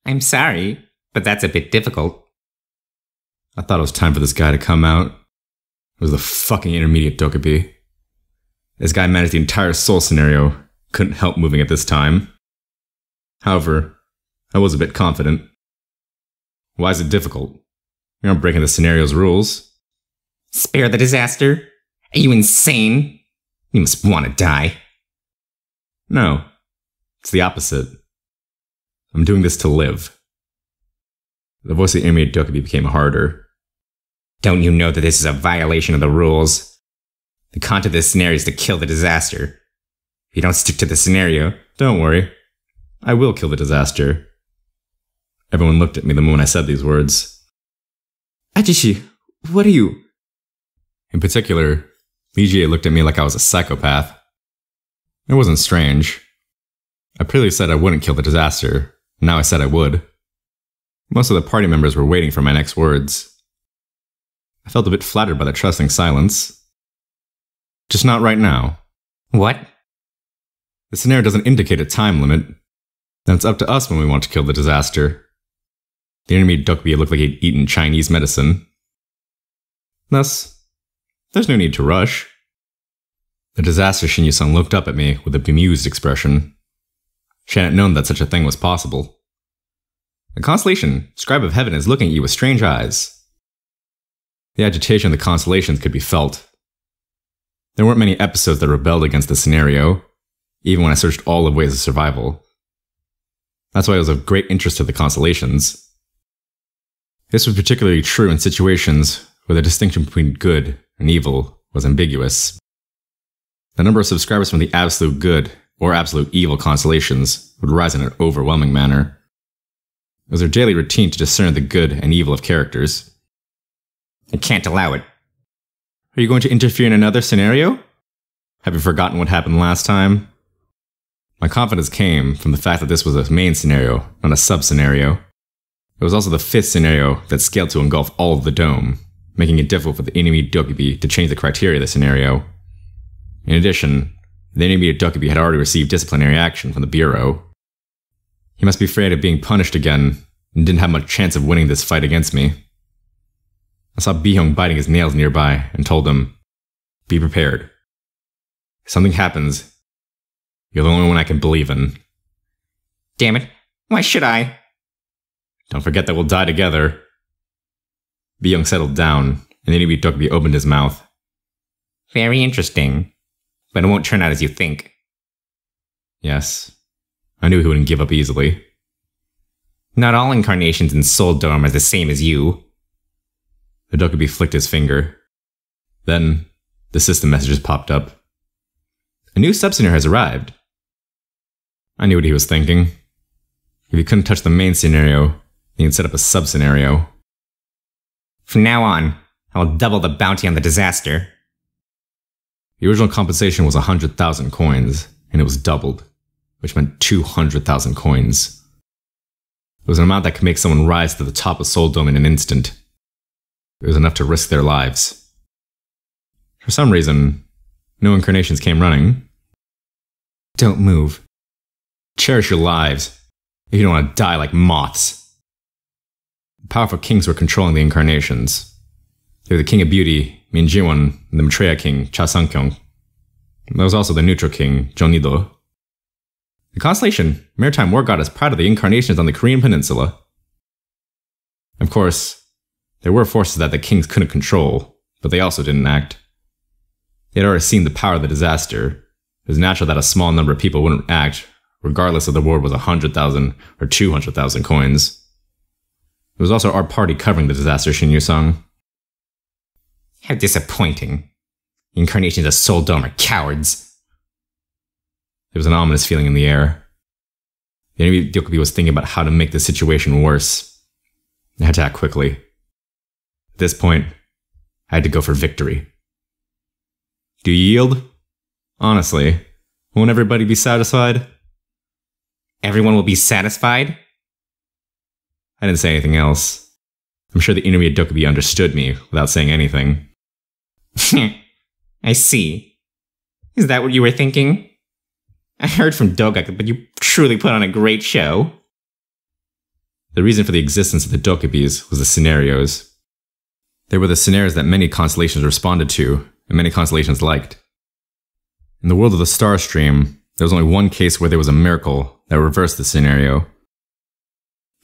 I'm sorry, but that's a bit difficult. I thought it was time for this guy to come out. It was the fucking intermediate Dokkaebi. This guy managed the entire Soul scenario, couldn't help moving at this time. However, I was a bit confident. Why is it difficult? You're not breaking the scenario's rules. Spare the disaster? Are you insane? You must want to die. No, it's the opposite. I'm doing this to live. The voice of the intermediate Dokkaebi became harder. Don't you know that this is a violation of the rules? The content of this scenario is to kill the disaster. If you don't stick to the scenario... Don't worry. I will kill the disaster. Everyone looked at me the moment I said these words. Ajishi, what are you? In particular, Ligier looked at me like I was a psychopath. It wasn't strange. I previously said I wouldn't kill the disaster. Now I said I would. Most of the party members were waiting for my next words. I felt a bit flattered by the trusting silence. Just not right now. What? The scenario doesn't indicate a time limit. Then it's up to us when we want to kill the disaster. The intermediate Dokkaebi looked like he'd eaten Chinese medicine. Thus, there's no need to rush. The disaster Shinyu-san looked up at me with a bemused expression. She hadn't known that such a thing was possible. The constellation, Scribe of Heaven, is looking at you with strange eyes. The agitation of the constellations could be felt. There weren't many episodes that rebelled against the scenario, even when I searched all of ways of survival. That's why it was of great interest to the constellations. This was particularly true in situations where the distinction between good and evil was ambiguous. The number of subscribers from the absolute good or absolute evil constellations would rise in an overwhelming manner. It was their daily routine to discern the good and evil of characters. I can't allow it. Are you going to interfere in another scenario? Have you forgotten what happened last time? My confidence came from the fact that this was a main scenario, not a sub-scenario. It was also the fifth scenario that scaled to engulf all of the dome, making it difficult for the intermediate Dokkaebi to change the criteria of the scenario. In addition, the intermediate Dokkaebi had already received disciplinary action from the Bureau. He must be afraid of being punished again, and didn't have much chance of winning this fight against me. I saw Bi-Hyung biting his nails nearby and told him, "Be prepared. If something happens, you're the only one I can believe in." Damn it, why should I? Don't forget that we'll die together. Bi-Hyung settled down, and the intermediate Dokkaebi opened his mouth. Very interesting, but it won't turn out as you think. Yes, I knew he wouldn't give up easily. Not all incarnations in Soul Dome are the same as you. The Dokkaebi flicked his finger. Then, the system messages popped up. A new sub-scenario has arrived. I knew what he was thinking. If he couldn't touch the main scenario, he can set up a sub-scenario. From now on, I will double the bounty on the disaster. The original compensation was 100,000 coins, and it was doubled, which meant 200,000 coins. It was an amount that could make someone rise to the top of Soul Dome in an instant. It was enough to risk their lives. For some reason, no incarnations came running. Don't move. Cherish your lives, if you don't want to die like moths. The powerful kings were controlling the incarnations. They were the King of Beauty, Min Jiwon, and the Maitreya King, Cha Sang-kyung. There was also the neutral king, Jonido. The constellation, Maritime War God, is proud of the incarnations on the Korean peninsula. Of course, there were forces that the kings couldn't control, but they also didn't act. They had already seen the power of the disaster. It was natural that a small number of people wouldn't act, regardless if the reward was 100,000 or 200,000 coins. It was also our party covering the disaster, Shinyu-san. How disappointing. The incarnations of Soul Dome are cowards. There was an ominous feeling in the air. The enemy Dokkaebi was thinking about how to make the situation worse. I had to act quickly. At this point, I had to go for victory. Do you yield? Honestly, won't everybody be satisfied? Everyone will be satisfied? I didn't say anything else. I'm sure the intermediate Dokkaebi understood me without saying anything. I see. Is that what you were thinking? I heard from Dogak, but you truly put on a great show. The reason for the existence of the dokubis was the scenarios. They were the scenarios that many constellations responded to, and many constellations liked. In the world of the star stream, there was only one case where there was a miracle that reversed the scenario.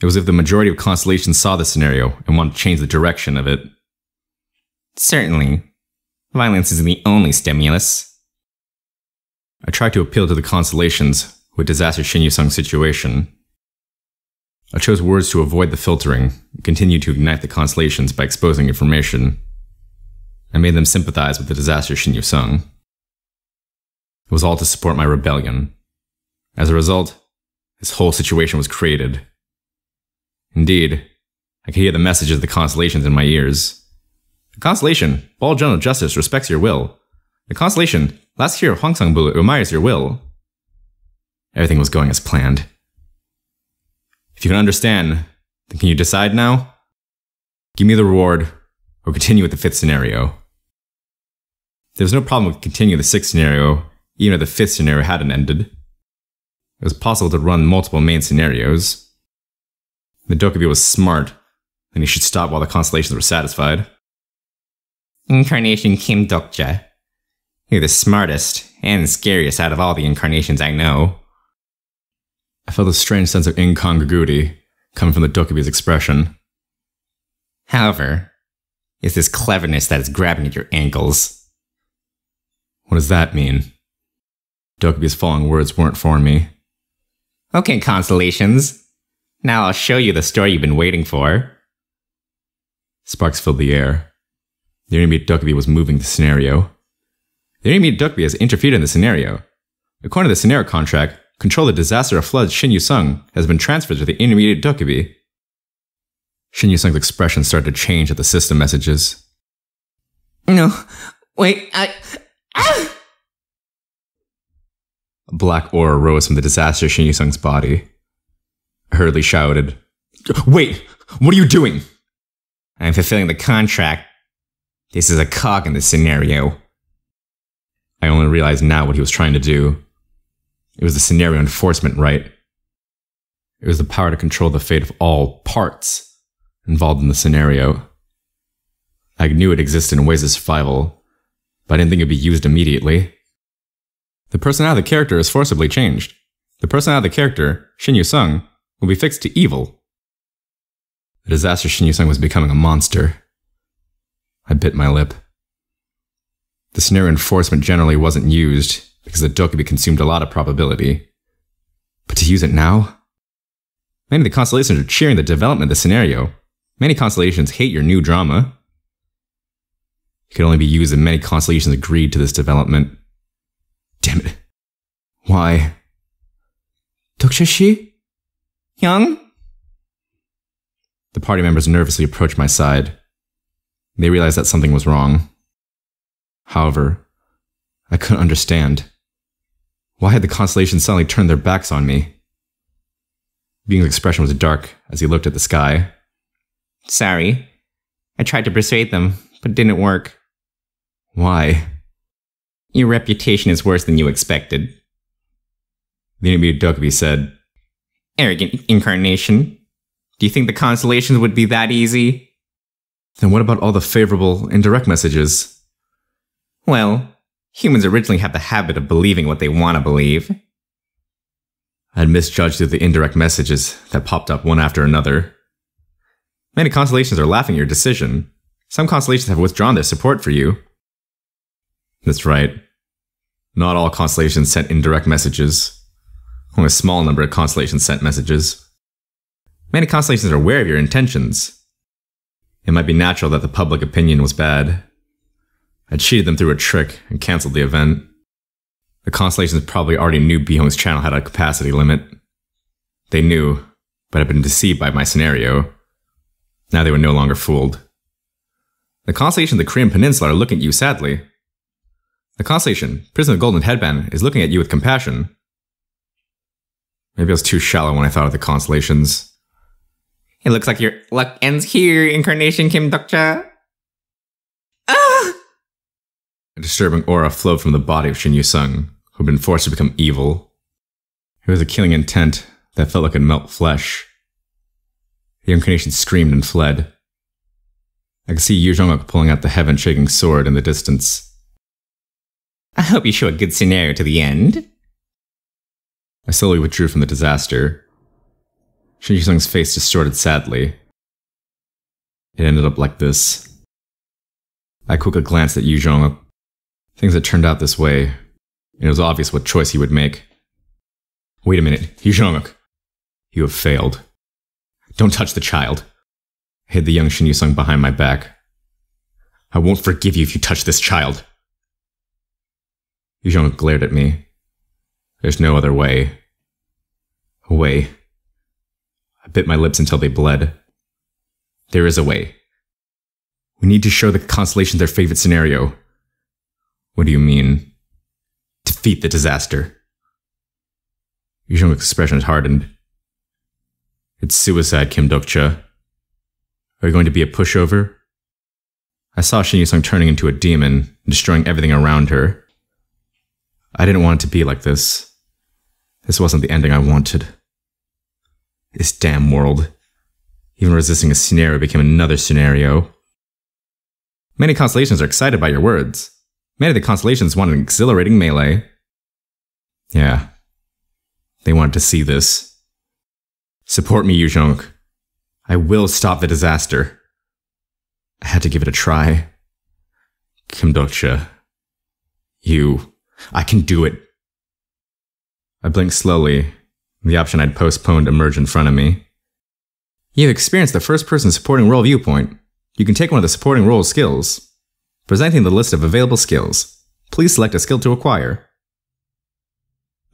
It was if the majority of constellations saw the scenario and wanted to change the direction of it. Certainly. Violence isn't the only stimulus. I tried to appeal to the constellations with disaster Shin Yu-sung's situation. I chose words to avoid the filtering and continued to ignite the constellations by exposing information. I made them sympathize with the disaster Shin Yu-sung. It was all to support my rebellion. As a result, this whole situation was created. Indeed, I could hear the messages of the constellations in my ears. The constellation, Ball General Justice, respects your will. The constellation, Last Hero Hwangsang-bu, admires your will. Everything was going as planned. If you can understand, then can you decide now? Give me the reward, or continue with the 5th scenario. There was no problem with continuing the 6th scenario, even if the 5th scenario hadn't ended. It was possible to run multiple main scenarios. The dokubi was smart, and he should stop while the constellations were satisfied. Incarnation Kim Dokja. You're the smartest and scariest out of all the incarnations I know. I felt a strange sense of incongruity coming from the dokubi's expression. However, it's this cleverness that is grabbing at your ankles. What does that mean? Dokubi's falling words weren't for me. Okay, constellations. Now I'll show you the story you've been waiting for. Sparks filled the air. The enemy dokubi was moving the scenario. The enemy dokubi has interfered in the scenario. According to the scenario contract, control of the disaster of floods Shin Yu-sung has been transferred to the intermediate dokubi. Shin Yu-sung's expression started to change at the system messages. No, wait, A black aura rose from the disaster Shin Yu-sung's body. I hurriedly shouted, "Wait! What are you doing?" I'm fulfilling the contract. This is a cog in the scenario. I only realized now what he was trying to do. It was the scenario enforcement right. It was the power to control the fate of all parts involved in the scenario. I knew it existed in ways of survival, but I didn't think it would be used immediately. The personality of the character is forcibly changed. The personality of the character, Shin Yu-sung, will be fixed to evil. The disaster Shin Yu-sung was becoming a monster. I bit my lip. The scenario enforcement generally wasn't used because the dokubi consumed a lot of probability. But to use it now? Many of the constellations are cheering the development of the scenario. Many constellations hate your new drama. It could only be used if many constellations agreed to this development. Damn it. Why? Dokja-shi? Young? The party members nervously approached my side. They realized that something was wrong. However, I couldn't understand. Why had the constellations suddenly turned their backs on me? Being's expression was dark as he looked at the sky. Sorry. I tried to persuade them, but it didn't work. Why? Your reputation is worse than you expected. The enemy dokubi said, Arrogant incarnation. Do you think the constellations would be that easy? Then what about all the favorable indirect messages? Well, humans originally have the habit of believing what they want to believe. I had misjudged the indirect messages that popped up one after another. Many constellations are laughing at your decision. Some constellations have withdrawn their support for you. That's right. Not all constellations sent indirect messages. Only a small number of constellations sent messages. Many constellations are aware of your intentions. It might be natural that the public opinion was bad. I cheated them through a trick and cancelled the event. The constellations probably already knew Bihong's channel had a capacity limit. They knew, but had been deceived by my scenario. Now they were no longer fooled. The constellation of the Korean Peninsula are looking at you sadly. The constellation, Prison of the Golden Headband, is looking at you with compassion. Maybe I was too shallow when I thought of the constellations. It looks like your luck ends here, Incarnation Kim Dokja. A disturbing aura flowed from the body of Shin Yu-sung, who had been forced to become evil. It was a killing intent that felt like it melt flesh. The incarnation screamed and fled. I could see Yu Zhonguk pulling out the heaven-shaking sword in the distance. I hope you show a good scenario to the end. I slowly withdrew from the disaster. Shin Yusung's face distorted sadly. It ended up like this. I quickly glanced at Yu Zhonguk. Things had turned out this way, and it was obvious what choice he would make. Wait a minute, Yu Zhonguk. You have failed. Don't touch the child. I hid the young Shin Yusung behind my back. I won't forgive you if you touch this child. Yu Zhonguk glared at me. There's no other way. A way. I bit my lips until they bled. There is a way. We need to show the constellations their favorite scenario. What do you mean? Defeat the disaster. Yu Zhonguk's expression hardened. It's suicide, Kim Dokcha. Are you going to be a pushover? I saw Shin Yusung turning into a demon and destroying everything around her. I didn't want it to be like this. This wasn't the ending I wanted. This damn world. Even resisting a scenario became another scenario. Many constellations are excited by your words. Many of the constellations want an exhilarating melee. Yeah. They wanted to see this. Support me, Yu Zhonguk. I will stop the disaster. I had to give it a try. Kim Dokcha. I can do it. I blinked slowly. The option I'd postponed emerged in front of me. You have experienced the first-person supporting role viewpoint. You can take one of the supporting role skills. Presenting the list of available skills. Please select a skill to acquire.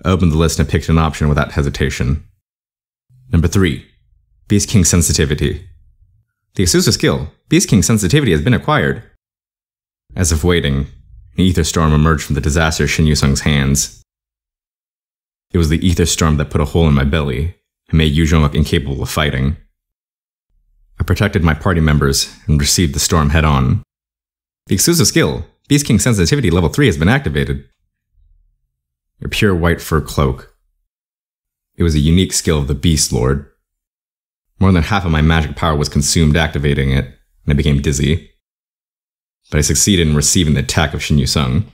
I opened the list and picked an option without hesitation. Number 3. Beast King Sensitivity. The exclusive skill, Beast King Sensitivity, has been acquired. As if waiting, an ether storm emerged from the disaster Shin Yusung's hands. It was the ether storm that put a hole in my belly and made Yu Zhonguk incapable of fighting. I protected my party members and received the storm head-on. The exclusive skill, Beast King Sensitivity Level 3, has been activated. A pure white fur cloak. It was a unique skill of the Beast Lord. More than half of my magic power was consumed activating it, and I became dizzy. But I succeeded in receiving the attack of Shin Yusung.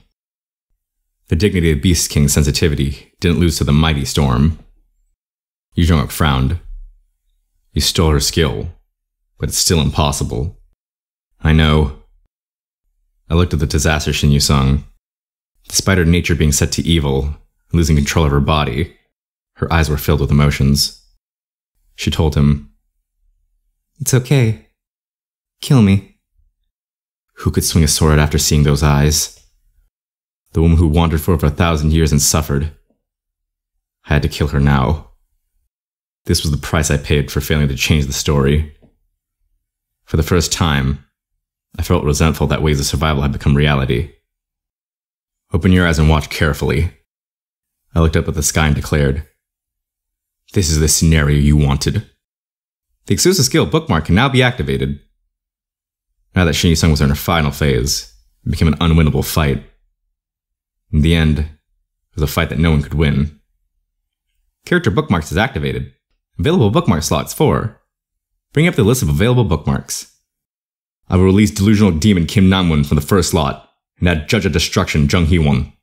The dignity of Beast King's sensitivity didn't lose to the mighty storm. Yu Zhonguk frowned. You stole her skill, but it's still impossible. I know. I looked at the disaster Shin Yusung. Despite her nature being set to evil and losing control of her body, her eyes were filled with emotions. She told him, "It's okay. Kill me." Who could swing a sword after seeing those eyes? The woman who wandered for over 1,000 years and suffered. I had to kill her now. This was the price I paid for failing to change the story. For the first time, I felt resentful that ways of survival had become reality. Open your eyes and watch carefully. I looked up at the sky and declared, "This is the scenario you wanted." The exclusive skill bookmark can now be activated. Now that Shin Yusung was in her final phase, it became an unwinnable fight. In the end, it was a fight that no one could win. Character bookmarks is activated. Available bookmark slots 4. Bring up the list of available bookmarks. I will release Delusional Demon Kim Namwon from the first slot, and add Judge of Destruction Jung Hee-won.